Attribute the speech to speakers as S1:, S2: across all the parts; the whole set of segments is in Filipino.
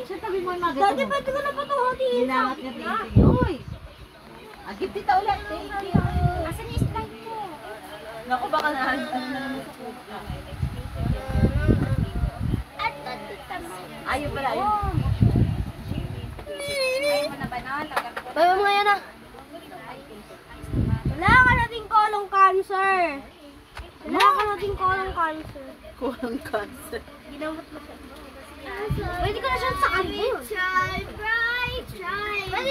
S1: Siya tabi mo yung mga gato
S2: Dati
S1: mo.
S2: pwede ko na pa ito hatiin.
S1: Ginangat nga thank you. Uy! Agip dito ulit. Thank you.
S2: Asan yung slide ko?
S1: Naku, baka nahantan na naman sa kuka. Ayaw pala, ayaw.
S2: Ayaw mo na ba nun? Bayo mo ngayon ah. Wala ka nating colon cancer. Wala ka nating colon cancer.
S1: Kulang cancer.
S2: Ginamot mo siya. Pwede ka na siya sa kanil. Pwede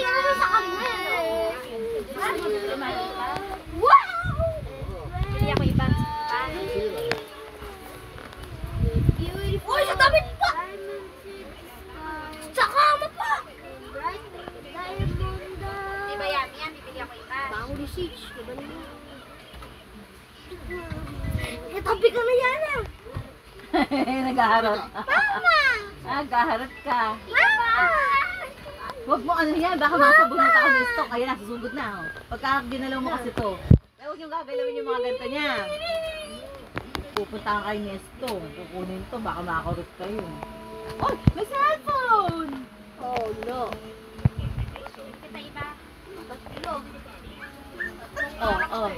S2: ka na siya sa kanil. Wow! Hindi ako iba. Uy, sa damit pa! Sa kama pa! Di ba yan? Yan, bibili ako iba. Bango research. Diba naman? Katabi ka na yan ah!
S1: Nagaharot.
S2: Mama!
S1: Nagaharot ka.
S2: Mama!
S1: Huwag mo ano yan, baka masabunod ako ng stock. Ayan na, susugod na. Oh. Pagka ginalaw mo kasi to. Ay, huwag yung gagalawin yung mga ganito niya. Pupunta kayo ni Estong. Kukunin to, baka makakarot kayo. Oh, may cellphone!
S2: Oh no.
S1: Oh.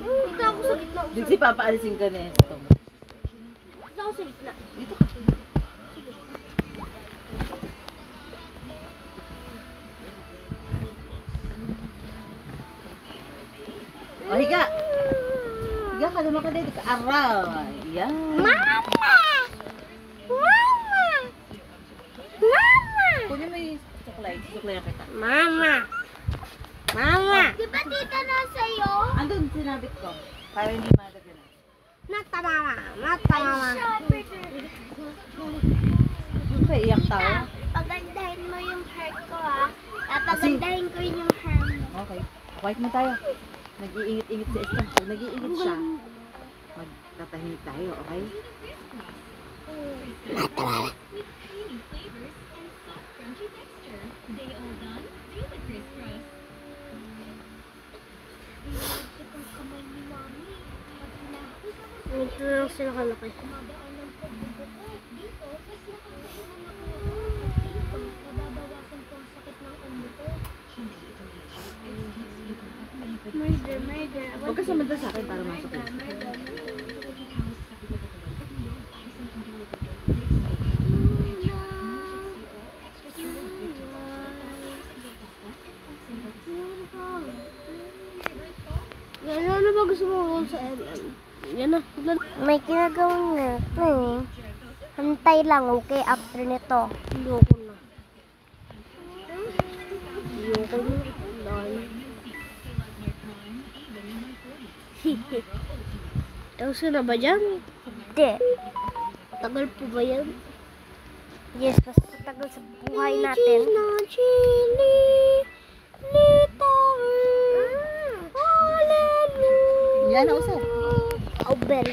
S2: Dito ako sa gitna.
S1: Dito si Papa alisin ka ni Estong.
S2: Dito ako sa gitna.
S1: Dito ka. Oh, higa. Higa ka naman ka dito. Aray. Yan.
S2: Mama! Mama! Mama!
S1: Kunin mo yung suklay. Suklay kita.
S2: Mama! Mama! Di ba tita na sa'yo?
S1: Andun, sinabit ko. Para hindi madagalan.
S2: Nata mama! Nata mama!
S1: Kaya iyak tayo.
S2: Pagandahin mo yung hair ko ah. Papagandahin ko yung hair mo.
S1: Okay. Quiet mo tayo. Nag-iingit-ingit si Estong. Pag nag-iingit siya, magtatahimik tayo, okay?
S2: Ito lang sila kalaki. Murder.
S1: Huwag ka sumanda sa akin para masok ka.
S2: Yan ano ba gusto mo sa MM? Yan na. May ginagawang nga ito eh. Hantay lang, okay? After nito. Ayoko na. Ayoko na. Tapos na ba dyan? Hindi. Tagal po ba yan? Yes, mas tagal sa buhay natin. Chili,
S1: Yan, nausap.
S2: Over.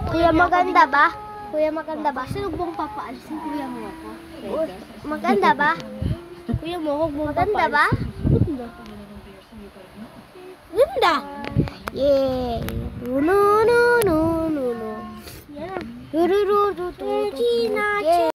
S2: Kuya, maganda ba? Kuya, maganda ba? Sino bang papaalisin kuya mo ako? Maganda ba? Kuya mo, huwag mo maganda ba? Ganda. Ganda! Yay! No. Yeah.